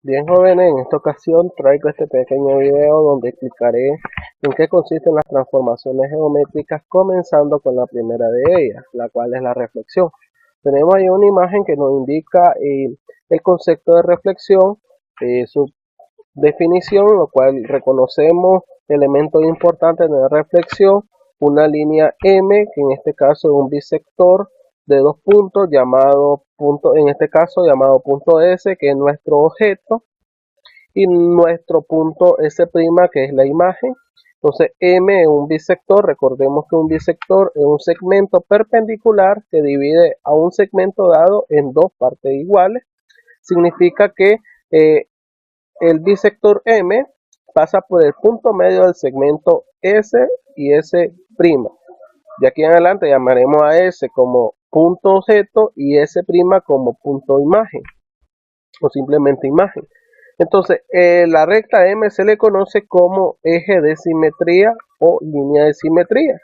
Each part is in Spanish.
Bien jóvenes, en esta ocasión traigo este pequeño video donde explicaré en qué consisten las transformaciones geométricas, comenzando con la primera de ellas, la cual es la reflexión. Tenemos ahí una imagen que nos indica el concepto de reflexión, su definición, lo cual reconocemos elementos importantes de la reflexión, una línea M, que en este caso es un bisector de dos puntos llamado punto, en este caso llamado punto S, que es nuestro objeto, y nuestro punto S', que es la imagen. Entonces M es un bisector, recordemos que un bisector es un segmento perpendicular que divide a un segmento dado en dos partes iguales. Significa que eh, el bisector M pasa por el punto medio del segmento S y S'. De aquí en adelante llamaremos a S como punto objeto y S' como punto imagen o simplemente imagen. Entonces, la recta M se le conoce como eje de simetría o línea de simetría,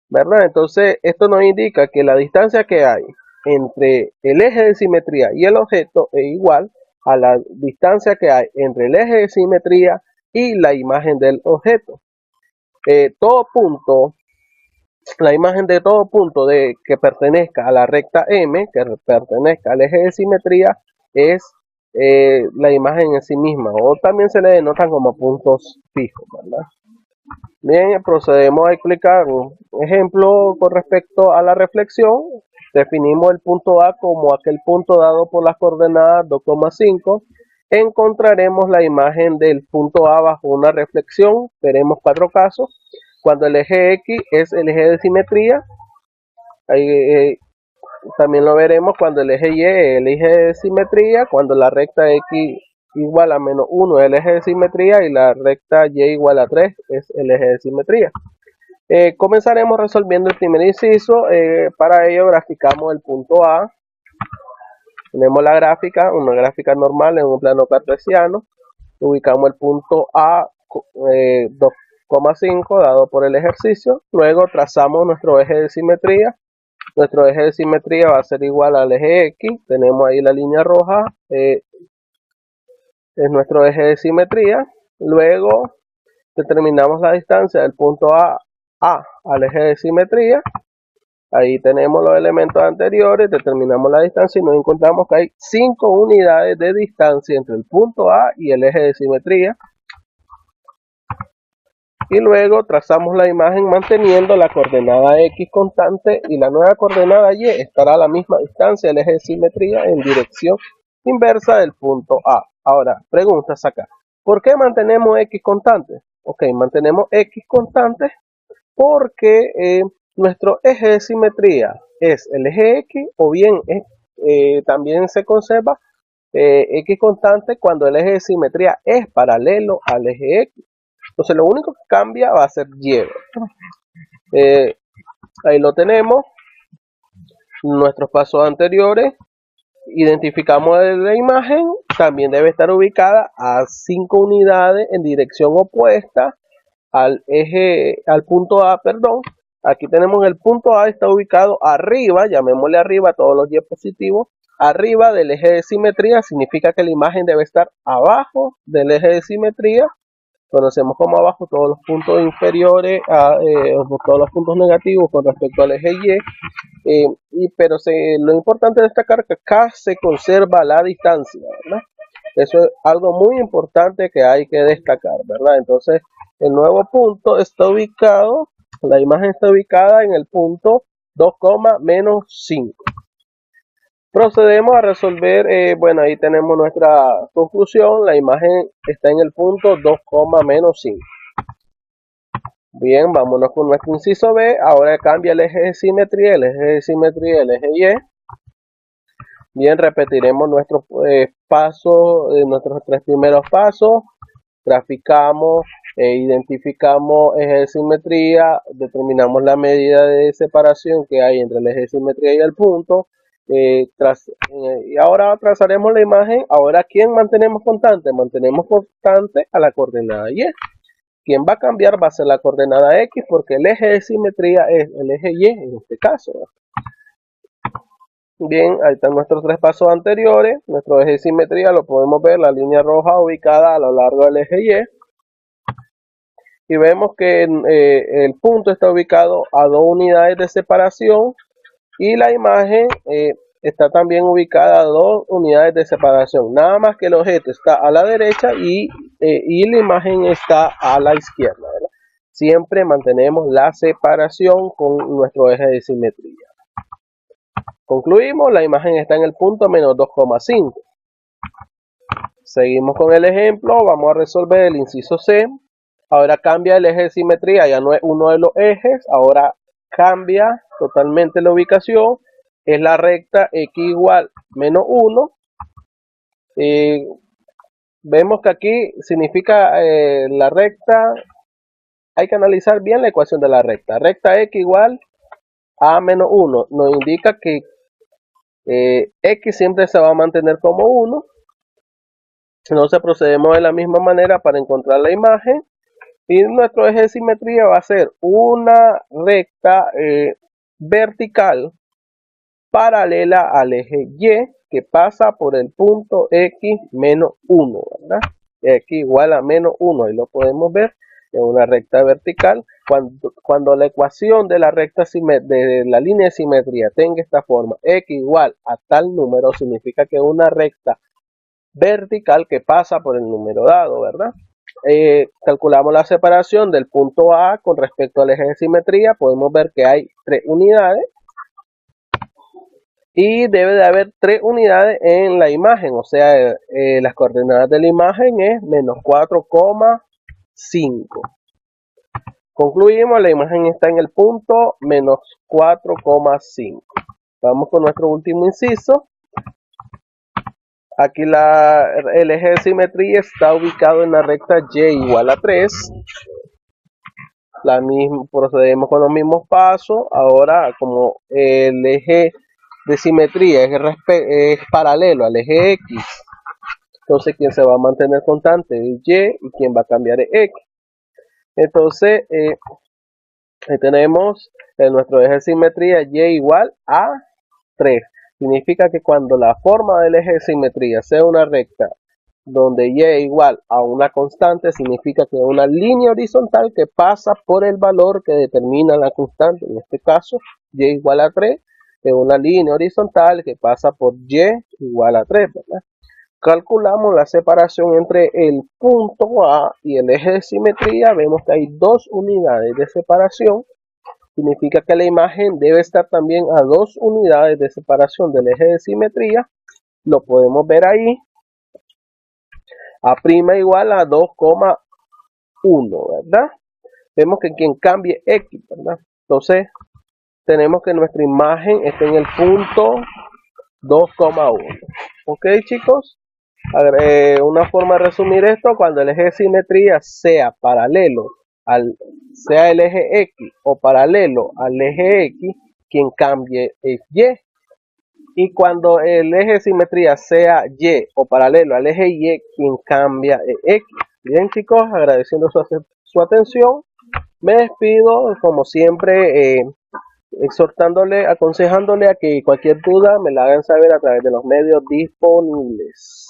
¿verdad? Entonces, esto nos indica que la distancia que hay entre el eje de simetría y el objeto es igual a la distancia que hay entre el eje de simetría y la imagen del objeto. Todo punto, la imagen de todo punto que pertenezca a la recta M, que pertenezca al eje de simetría, es la imagen en sí misma, o también se le denotan como puntos fijos, ¿verdad? Bien, procedemos a explicar un ejemplo con respecto a la reflexión. Definimos el punto A como aquel punto dado por las coordenadas 2,5. Encontraremos la imagen del punto A bajo una reflexión. Veremos cuatro casos. Cuando el eje X es el eje de simetría, también lo veremos cuando el eje Y es el eje de simetría, cuando la recta X igual a menos 1 es el eje de simetría y la recta Y igual a 3 es el eje de simetría. Comenzaremos resolviendo el primer inciso. Para ello graficamos el punto A. Tenemos la gráfica, una gráfica normal en un plano cartesiano. Ubicamos el punto A 2,5 dado por el ejercicio. Luego trazamos nuestro eje de simetría. Nuestro eje de simetría va a ser igual al eje X. Tenemos ahí la línea roja. Es nuestro eje de simetría. Luego determinamos la distancia del punto A al eje de simetría. Ahí tenemos los elementos anteriores, determinamos la distancia y nos encontramos que hay 5 unidades de distancia entre el punto A y el eje de simetría. Y luego trazamos la imagen manteniendo la coordenada X constante y la nueva coordenada Y estará a la misma distancia del eje de simetría en dirección inversa del punto A. Ahora, preguntas acá. ¿Por qué mantenemos X constante? Ok, mantenemos X constante porque nuestro eje de simetría es el eje X o bien también se conserva X constante cuando el eje de simetría es paralelo al eje X. Entonces lo único que cambia va a ser Y. Ahí lo tenemos. Nuestros pasos anteriores. Identificamos la imagen. También debe estar ubicada a 5 unidades en dirección opuesta al punto A, perdón. Aquí tenemos el punto A, está ubicado arriba, llamémosle arriba todos los Y positivos, arriba del eje de simetría, significa que la imagen debe estar abajo del eje de simetría. Conocemos como abajo todos los puntos inferiores, todos los puntos negativos con respecto al eje pero lo importante es destacar que acá se conserva la distancia, ¿verdad? Eso es algo muy importante que hay que destacar, ¿verdad? Entonces, el nuevo punto está ubicado, la imagen está ubicada en el punto 2, menos 5. Procedemos a resolver, bueno, ahí tenemos nuestra conclusión, la imagen está en el punto 2, menos 5. Bien, vámonos con nuestro inciso B, ahora cambia el eje de simetría, el eje de simetría, el eje Y. Bien, repetiremos nuestros pasos, nuestros 3 primeros pasos. Graficamos, identificamos eje de simetría, determinamos la medida de separación que hay entre el eje de simetría y el punto. Y ahora trazaremos la imagen. Ahora, ¿quién mantenemos constante? Mantenemos constante a la coordenada Y. Quien va a cambiar va a ser la coordenada X porque el eje de simetría es el eje Y en este caso. Bien, ahí están nuestros tres pasos anteriores. Nuestro eje de simetría lo podemos ver, la línea roja ubicada a lo largo del eje Y. Y vemos que el punto está ubicado a 2 unidades de separación y la imagen está también ubicada a 2 unidades de separación. Nada más que el objeto está a la derecha y la imagen está a la izquierda, ¿verdad? Siempre mantenemos la separación con nuestro eje de simetría. Concluimos, la imagen está en el punto menos 2,5. Seguimos con el ejemplo, vamos a resolver el inciso C. Ahora cambia el eje de simetría, ya no es uno de los ejes, ahora cambia totalmente la ubicación. Es la recta x igual menos 1. Vemos que aquí significa la recta, hay que analizar bien la ecuación de la recta. Recta x igual a menos 1 nos indica que x siempre se va a mantener como 1. Entonces procedemos de la misma manera para encontrar la imagen. Y nuestro eje de simetría va a ser una recta vertical paralela al eje Y que pasa por el punto X menos 1, ¿verdad? X igual a menos 1, ahí lo podemos ver, es una recta vertical. Cuando la ecuación de la recta de la línea de simetría tenga esta forma, X igual a tal número, significa que es una recta vertical que pasa por el número dado, ¿verdad? Calculamos la separación del punto A con respecto al eje de simetría. Podemos ver que hay 3 unidades y debe de haber 3 unidades en la imagen, o sea, las coordenadas de la imagen es menos 4,5. Concluimos, la imagen está en el punto menos 4,5. Vamos con nuestro último inciso. Aquí el eje de simetría está ubicado en la recta Y igual a 3. Procedemos con los mismos pasos. Ahora, como el eje de simetría es paralelo al eje X, entonces quien se va a mantener constante es Y y quien va a cambiar es X. Entonces, tenemos en nuestro eje de simetría Y igual a 3. Significa que cuando la forma del eje de simetría sea una recta donde Y es igual a una constante, significa que es una línea horizontal que pasa por el valor que determina la constante. En este caso, Y igual a 3 es una línea horizontal que pasa por Y igual a 3, ¿verdad? Calculamos la separación entre el punto A y el eje de simetría. Vemos que hay 2 unidades de separación. Significa que la imagen debe estar también a 2 unidades de separación del eje de simetría. Lo podemos ver ahí. A' igual a 2,1, ¿verdad? Vemos que quien cambie X, ¿verdad? Entonces, tenemos que nuestra imagen está en el punto 2,1. Ok, chicos. Una forma de resumir esto, cuando el eje de simetría sea paralelo sea el eje X o paralelo al eje X, quien cambie es Y. Y cuando el eje de simetría sea Y o paralelo al eje Y, quien cambia es X. Bien, chicos, agradeciendo su atención. Me despido, como siempre, exhortándole, aconsejándole a que cualquier duda me la hagan saber a través de los medios disponibles.